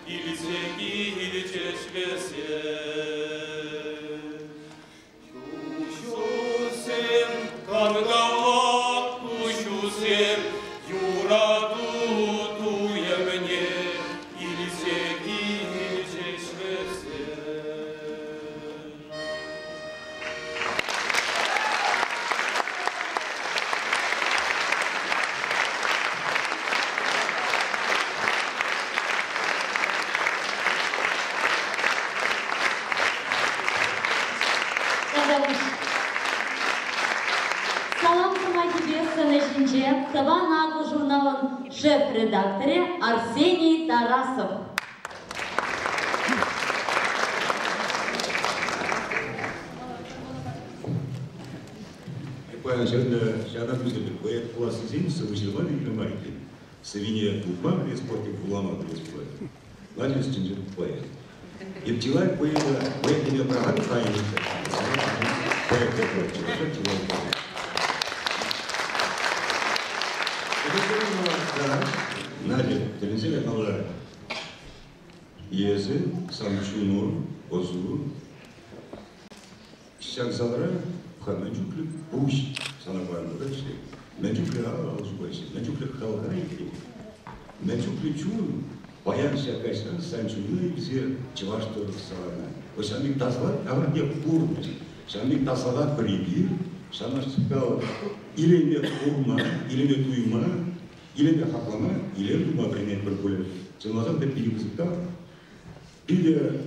ilsegi çeşmesi. Kuşusim kangavak kuşusim yuradu duyemne ilsegi çeşmesi. Салам тебе сынышинче Тыван Агу журналын шеф-редакторы Арсений Тарасов. Şahane güzel bir poet klasizm, sıvışırlar ilgilenmekte. Sevinye tutma, resportif bulamadı resportif. Ладис чинжит поэт. И пчела поэт не права кайнится. Поэт такой, пчела поэт. Надя, телевизия канала Езы, Самчуну, Озу, Şarkısalara Мәнчуклі пуш санабарында да işte. Мәнчуклі алжу байшы, мәнчуклі халқара екен. Мәнчуклі чун баян шакайсан санчуны бизе чываштыр сарана. Ошамик таслар, ама не курны. Шамик таслар прибир, шамашкал илеме курма, илеме туйма, илеме хаклама, илеме туйма принять бір Чынлазам деп билгизикта. Биле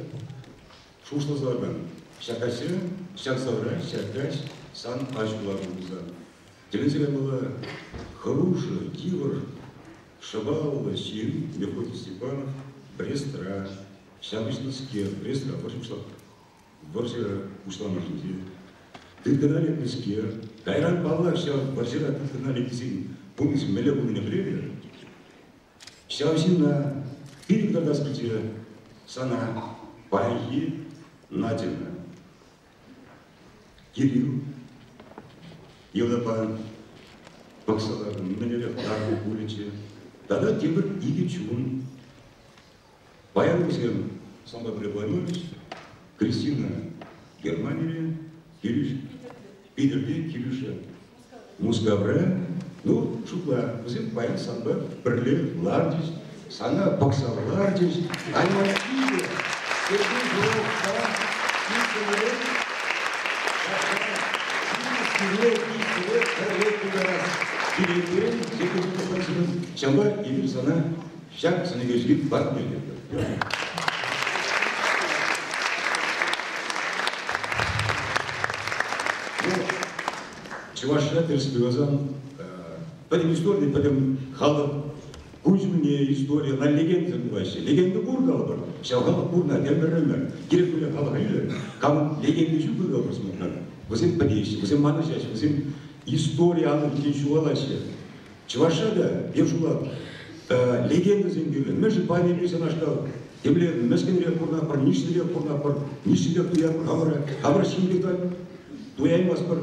шушлазардан шакасы, шаксавра, шакаш, сан ажуларымызда. Телевизия была хорошая, Кивр, Шабалова, Син, Мефодий Степанов, Брестра, Шабышновский, Брестра, Боржера ушла на жизнь. Ты канале Песке, Кайран Павла, Боржера, ты канале Песке, помнишь, меля был не время. Шабышина, фильм тогда скрытие, Сана, Пайи, Надина. Кирилл, Евдопан, Баксалар, Менелев, Дару, Уличи. Тогда Тимур Игичун, Баян Музем, Самбат Рыбанович, Кристина, Германия, Кирюш, Питерде, Кирюша, Мускавре, ну, Шукла, Музем, Баян, Самбат, Берле, Лардиш, Сана, Баксал, Лардиш, Айман, Кирюш, Сергей, Журов, Сара, Кирюш, Şamba gelir sana şak sana gözlük bakmıyor. Чувашия перспективазан, потом история, потом халат, Кузьмине история, на легенде вообще. Легенда бургала бар. Сейчас халат бурна, тембер-ремер. Керек böyle халат hayır. Kam legende şu burgala basmak. Bizim подейщи, bizim манашащи, bizim историяны кеншуалаще. Чувашада, Евшулат, легенда земгюлі. Мен же памятник санашкал. Демле, мескенрек курна пар, нишнерек курна пар, нишнерек туя пар, хабар шингекта туяймас пар,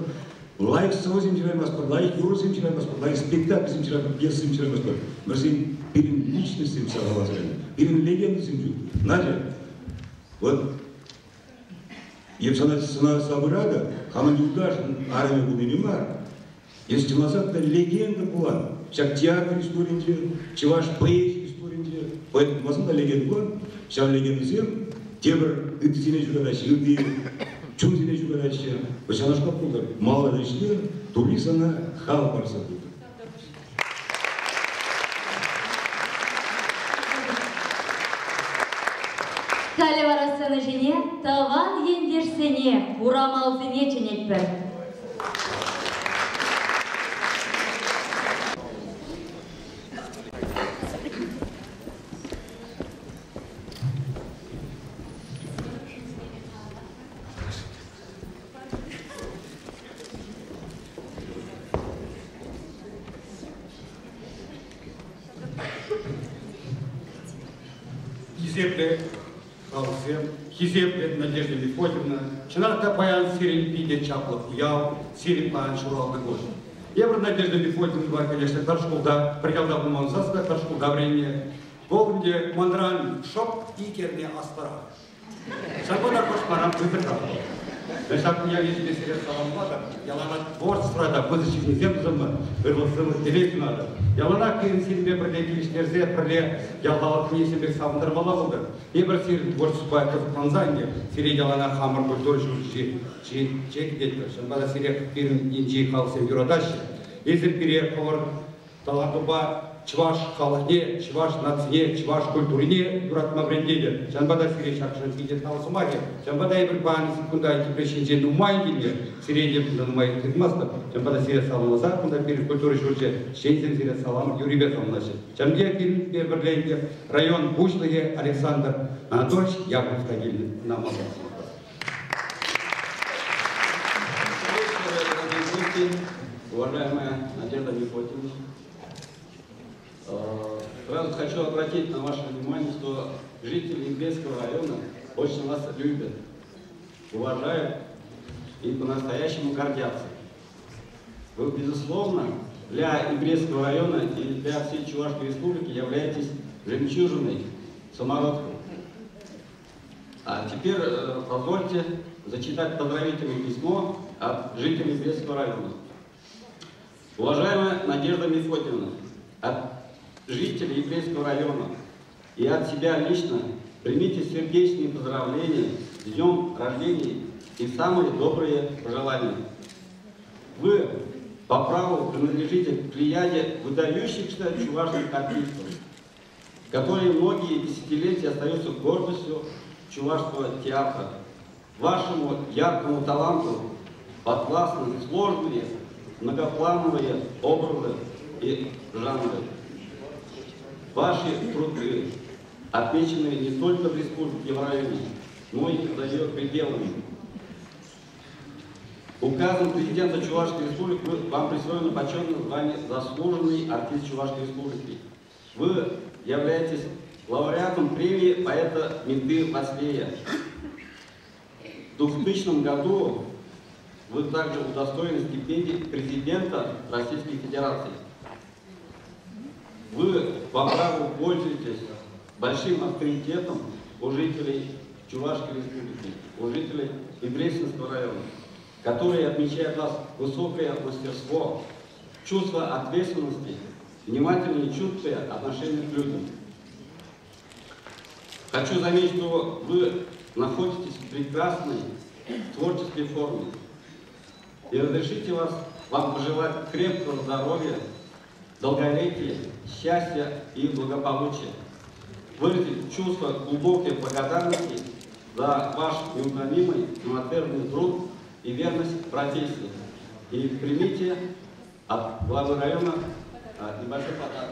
лайк созим жираймас пар, лайк юрусим жираймас пар, лайк спектакль зим жираймас пар, пьесым жираймас пар. Мерзим перен личностям сагалазаем, перен легендасым жу. Надя, вот, Епсана Сабырада, Хаман Юдаш, армия Буденимар. Если назад, это легенда была. Сейчас театр истории, чуваш поэзия истории. Поэтому, возможно, легенда была. Сейчас легенда зем, тембр, ытызине жугадащи, ыты, чунзине жугадащи. Вот сейчас наш капкулдар, мало дошли, турисана хал барса тут. Калі барасыны жіне, таван ендерсене, урамалзыне ченетпір. Хизепле Надежда Мефодьевна, Чинарта Баян Сирин Пиде Чаплов Яу, Сирин Паян Шурал Нагожин. Я про Надежда Мефодьевна, конечно, Таршкулда, приятно был Монзаска, Таршкулда времени, Волгде мандран шоп и керне астара. Шабода кошмарам вызыкал. Дешап я вижу себе саламлада, я лана творчествода, позитивный земзама, вырлысым делить надо. Я лана кирин себе пролекилиштерзе, я лала кни себе савндармала болды. И бросили творчество в Танзании, сире я лана хамар культуры журчи, чек детка, шамбада сире кирин инджи халсем юрадаши. Если переехал талантуба чваш халахне, чваш нацне, чваш культурине, юрат маврендеде. Шамбада сире шакшан сидит на усумаге. Шамбада и брипан секунда эти причины думайдине, сире на думай хидмаста. Шамбада сире салам назад, куда перед культурой журче, щенсен сире салам юрибетом наши. Шамбия кирин переберленде, район Бушлые, Александр Анатольевич Яковлев нам Уважаемая Надежда Мефодьевна, сразу хочу обратить на ваше внимание, что жители Имбрецкого района очень вас любят, уважают и по-настоящему гордятся. Вы, безусловно, для Имбрецкого района и для всей Чувашской республики являетесь жемчужиной, самородком. А теперь позвольте зачитать поздравительное письмо от жителей Имбрецкого района. Уважаемая Надежда Мефодьевна, от жителей Имбрецкого района и от себя лично примите сердечные поздравления с днем рождения и самые добрые пожелания. Вы по праву принадлежите к плеяде выдающихся чувашских артистов, которые многие десятилетия остаются гордостью чувашского театра. Вашему яркому таланту подвластны сложные многоплановые образы и жанры. Ваши труды отмечены не только в республике, в районе, но и за ее пределами. Указом президента Чувашской республики вам присвоено почетное звание «Заслуженный артист Чувашской республики». Вы являетесь лауреатом премии поэта Менты Васлея. В 2000 году вы также удостоены стипендии президента Российской Федерации. Вы по праву пользуетесь большим авторитетом у жителей Чувашской республики, у жителей Имбрецкого района, которые отмечают вас высокое мастерство, чувство ответственности, внимательное и чуткое отношение к людям. Хочу заметить, что вы находитесь в прекрасной творческой форме. И разрешите вам пожелать крепкого здоровья, долголетия, счастья и благополучия. Выразить чувство глубокой благодарности за ваш неутомимый, самоотверженный труд и верность профессии. И примите от главы района небольшой подарок.